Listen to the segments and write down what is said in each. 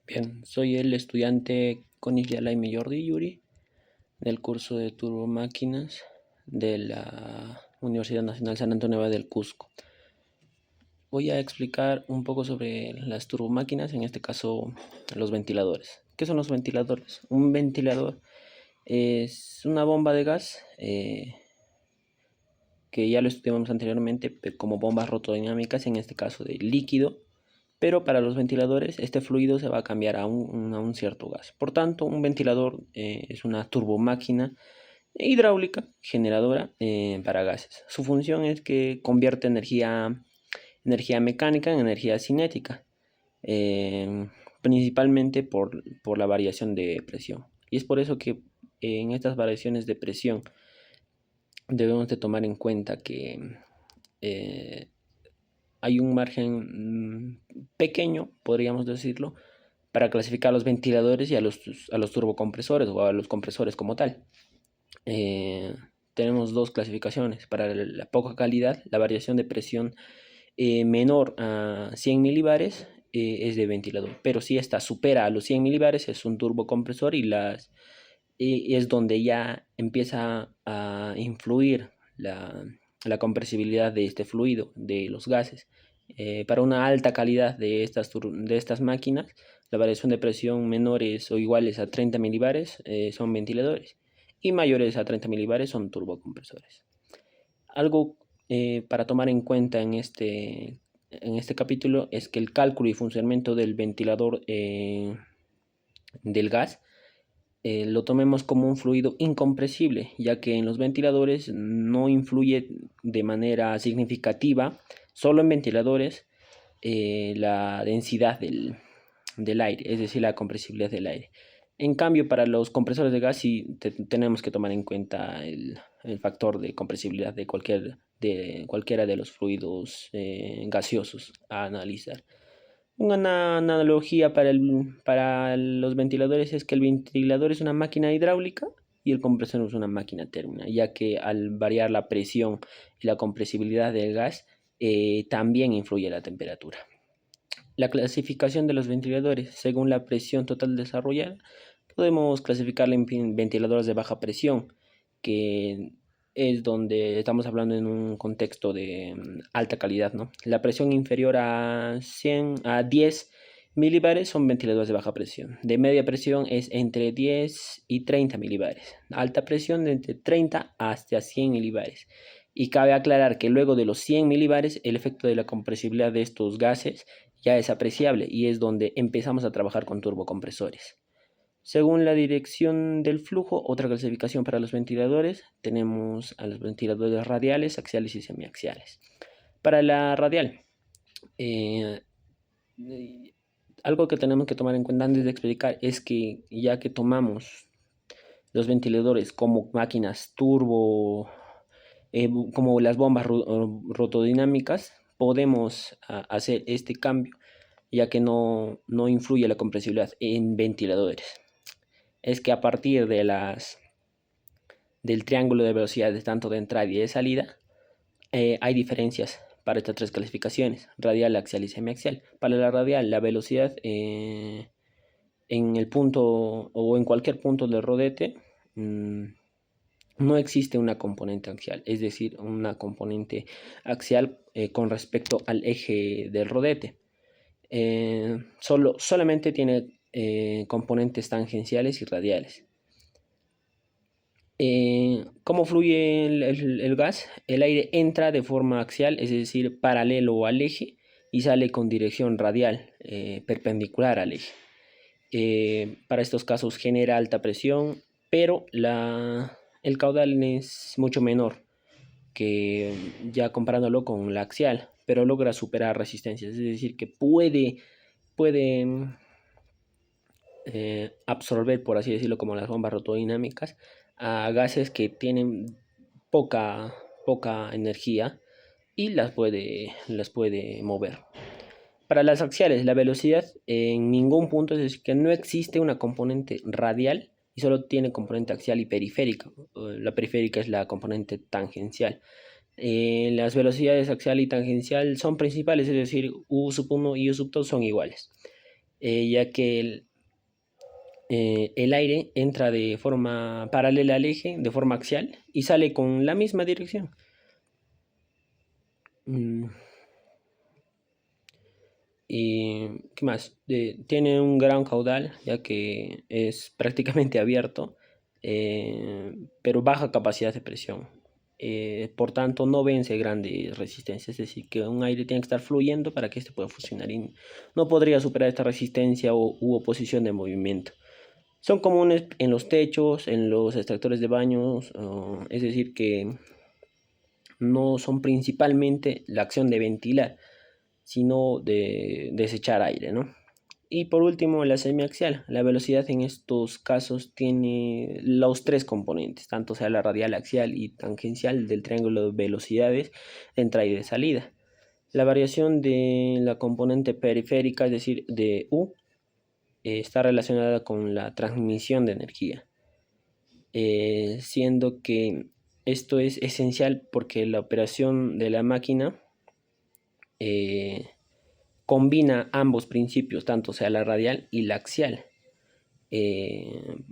Bien, soy el estudiante Konis Yalaime Jordi Yuri del curso de turbomáquinas de la Universidad Nacional San Antonio Abad del Cusco. Voy a explicar un poco sobre las turbomáquinas, en este caso los ventiladores. ¿Qué son los ventiladores? Un ventilador es una bomba de gas que ya lo estudiamos anteriormente como bombas rotodinámicas, en este caso de líquido, pero para los ventiladores este fluido se va a cambiar a un cierto gas. Por tanto, un ventilador es una turbomáquina hidráulica generadora para gases. Su función es que convierte energía mecánica en energía cinética, eh, principalmente por la variación de presión. Y es por eso que en estas variaciones de presión debemos de tomar en cuenta que eh, hay un margen pequeño, podríamos decirlo, para clasificar a los ventiladores y a los turbocompresores o a los compresores como tal. Eh, Tenemos dos clasificaciones. Para la poca calidad, la variación de presión menor a 100 milibares es de ventilador, pero si esta supera a los 100 milibares es un turbocompresor y es donde ya empieza a influir la compresibilidad de este fluido, de los gases. Para una alta calidad de estas máquinas, la variación de presión menores o iguales a 30 milibares son ventiladores y mayores a 30 milibares son turbocompresores. Algo para tomar en cuenta en este capítulo es que el cálculo y funcionamiento del ventilador del gas lo tomemos como un fluido incompresible, ya que en los ventiladores no influye de manera significativa, solo en ventiladores, la densidad del aire, es decir, la compresibilidad del aire. En cambio, para los compresores de gas sí tenemos que tomar en cuenta el factor de compresibilidad de cualquiera de los fluidos gaseosos a analizar. Una analogía para los ventiladores es que el ventilador es una máquina hidráulica y el compresor es una máquina térmica, ya que al variar la presión y la compresibilidad del gas, también influye la temperatura. La clasificación de los ventiladores según la presión total desarrollada, podemos clasificarla en ventiladores de baja presión, que es donde estamos hablando en un contexto de alta calidad, ¿no? La presión inferior a 10 milibares son ventiladores de baja presión. De media presión es entre 10 y 30 milibares. Alta presión de entre 30 hasta 100 milibares. Y cabe aclarar que luego de los 100 milibares, el efecto de la compresibilidad de estos gases ya es apreciable y es donde empezamos a trabajar con turbocompresores. Según la dirección del flujo, otra clasificación para los ventiladores, tenemos a los ventiladores radiales, axiales y semiaxiales. Para la radial, eh, algo que tenemos que tomar en cuenta antes de explicar es que ya que tomamos los ventiladores como máquinas turbo, como las bombas rotodinámicas, podemos hacer este cambio ya que no influye la compresibilidad en ventiladores. Es que a partir del triángulo de velocidades tanto de entrada y de salida, hay diferencias para estas tres clasificaciones, radial, axial y semiaxial. Para la radial, la velocidad en el punto o en cualquier punto del rodete no existe una componente axial, es decir, una componente axial con respecto al eje del rodete. Solamente tiene componentes tangenciales y radiales. ¿Cómo fluye el gas? El aire entra de forma axial, es decir, paralelo al eje, y sale con dirección radial, perpendicular al eje. Para estos casos genera alta presión, pero el caudal es mucho menor que ya comparándolo con la axial, pero logra superar resistencias, es decir, que puede absorber, por así decirlo, como las bombas rotodinámicas, a gases que tienen poca energía y las puede mover. Para las axiales, la velocidad en ningún punto, es decir, que no existe una componente radial y solo tiene componente axial y periférica. La periférica es la componente tangencial. Las velocidades axial y tangencial son principales, es decir, U sub 1 y U sub 2 son iguales. ya que el aire entra de forma paralela al eje, de forma axial, y sale con la misma dirección. Mm, ¿Y qué más? Tiene un gran caudal, ya que es prácticamente abierto, pero baja capacidad de presión. Por tanto, no vence grandes resistencias, es decir, que un aire tiene que estar fluyendo para que este pueda funcionar y no podría superar esta resistencia u oposición de movimiento. Son comunes en los techos, en los extractores de baños, es decir, que no son principalmente la acción de ventilar, sino de desechar aire, ¿no? Y por último, la semiaxial. La velocidad en estos casos tiene los tres componentes, tanto sea la radial, axial y tangencial del triángulo de velocidades de entrada y de salida. La variación de la componente periférica, es decir, de U, está relacionada con la transmisión de energía, siendo que esto es esencial porque la operación de la máquina eh, combina ambos principios, tanto sea la radial y la axial.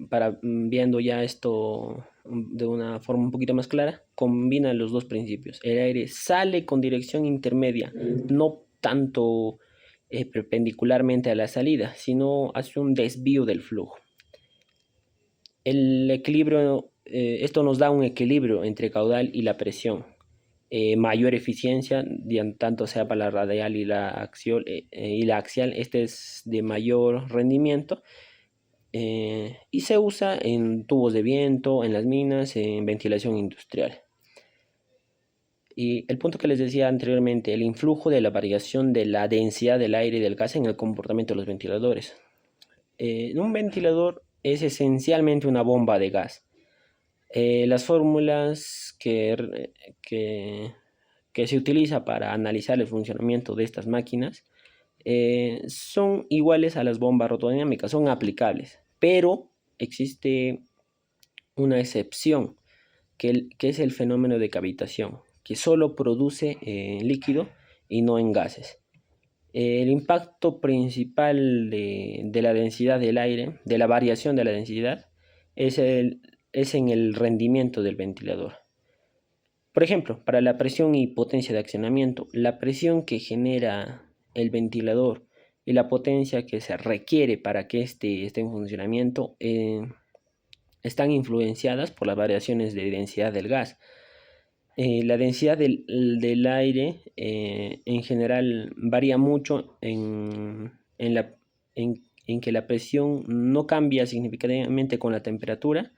Para viendo ya esto de una forma un poquito más clara, combina los dos principios. El aire sale con dirección intermedia, no tanto perpendicularmente a la salida, sino hace un desvío del flujo. El equilibrio, esto nos da un equilibrio entre caudal y la presión. Mayor eficiencia, tanto sea para la radial y la axial, este es de mayor rendimiento, y se usa en tubos de viento, en las minas, en ventilación industrial. Y el punto que les decía anteriormente, el influjo de la variación de la densidad del aire y del gas en el comportamiento de los ventiladores. Un ventilador es esencialmente una bomba de gas. Las fórmulas que se utiliza para analizar el funcionamiento de estas máquinas son iguales a las bombas rotodinámicas, son aplicables, pero existe una excepción, que es el fenómeno de cavitación, que solo produce líquido y no en gases. El impacto principal de la densidad del aire, de la variación de la densidad, es, es en el rendimiento del ventilador. Por ejemplo, para la presión y potencia de accionamiento, la presión que genera el ventilador y la potencia que se requiere para que éste esté en funcionamiento están influenciadas por las variaciones de densidad del gas. La densidad del aire en general varía mucho en que la presión no cambia significativamente con la temperatura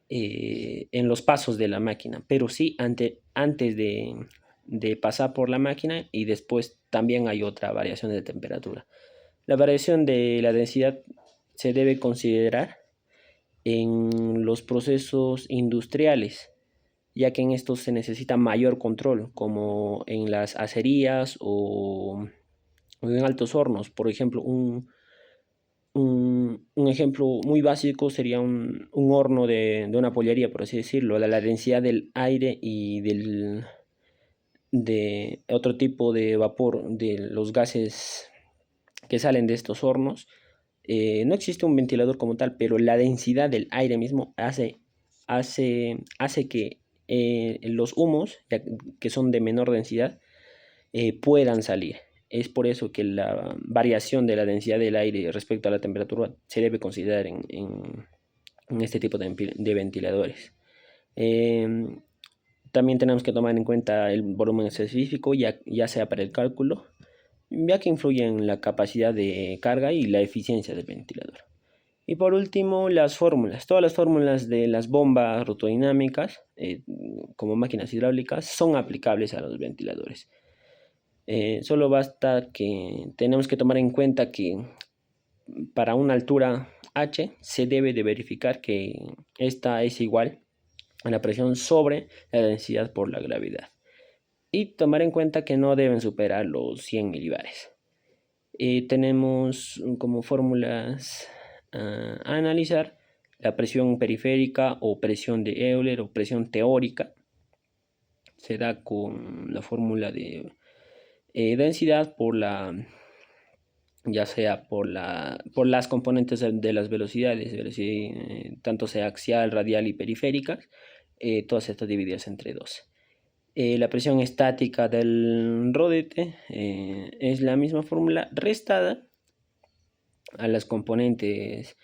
en los pasos de la máquina, pero sí antes de pasar por la máquina, y después también hay otra variación de temperatura. La variación de la densidad se debe considerar en los procesos industriales, ya que en estos se necesita mayor control, como en las acerías o en altos hornos. Por ejemplo, un ejemplo muy básico sería un horno de una pollería, por así decirlo. La densidad del aire y de otro tipo de vapor de los gases que salen de estos hornos. No existe un ventilador como tal, pero la densidad del aire mismo hace que los humos, que son de menor densidad, puedan salir. Es por eso que la variación de la densidad del aire respecto a la temperatura se debe considerar en este tipo de ventiladores. Eh, También tenemos que tomar en cuenta el volumen específico, ya sea para el cálculo, ya que influye en la capacidad de carga y la eficiencia del ventilador. Y por último, las fórmulas. Todas las fórmulas de las bombas rotodinámicas, como máquinas hidráulicas, son aplicables a los ventiladores. Solo basta que tenemos que tomar en cuenta que para una altura H se debe de verificar que esta es igual a la presión sobre la densidad por la gravedad. Y tomar en cuenta que no deben superar los 100 milibares. Tenemos como fórmulas a analizar la presión periférica o presión de Euler o presión teórica. Se da con la fórmula de densidad por la ya sea por las componentes de las velocidades, tanto sea axial, radial y periféricas, todas estas divididas entre 2. La presión estática del rodete es la misma fórmula restada a las componentes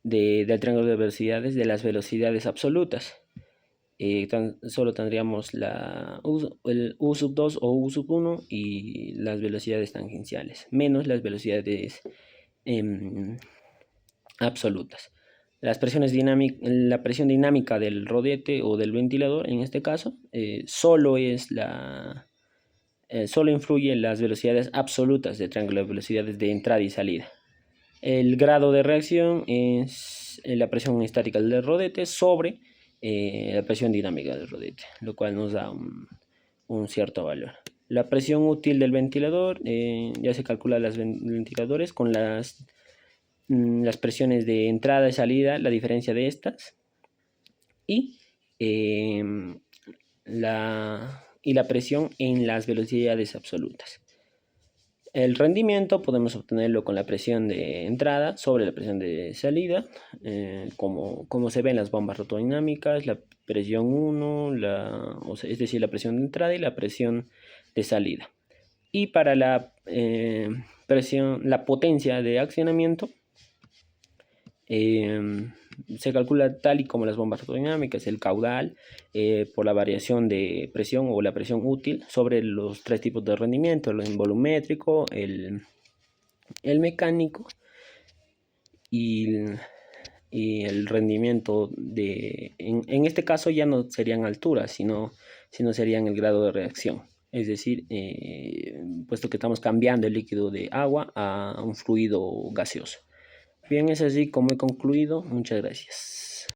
del triángulo de velocidades de las velocidades absolutas. Solo tendríamos el U sub 2 o U sub 1 y las velocidades tangenciales, menos las velocidades absolutas. La presión dinámica del rodete o del ventilador, en este caso, solo influye en las velocidades absolutas del triángulo de velocidades de entrada y salida. El grado de reacción es la presión estática del rodete sobre la presión dinámica del rodete, lo cual nos da un cierto valor. La presión útil del ventilador, ya se calcula los ventiladores con las presiones de entrada y salida, la diferencia de estas, y la presión en las velocidades absolutas. El rendimiento podemos obtenerlo con la presión de entrada sobre la presión de salida, como se ve en las bombas rotodinámicas, la presión 1, es decir, la presión de entrada y la presión de salida. Y para la potencia de accionamiento, se calcula tal y como las bombas rotodinámicas, el caudal por la variación de presión o la presión útil sobre los 3 tipos de rendimiento, el volumétrico, el mecánico y el rendimiento en este caso ya no serían alturas, sino serían el grado de reacción. Es decir, puesto que estamos cambiando el líquido de agua a un fluido gaseoso. Bien, es así como he concluido. Muchas gracias.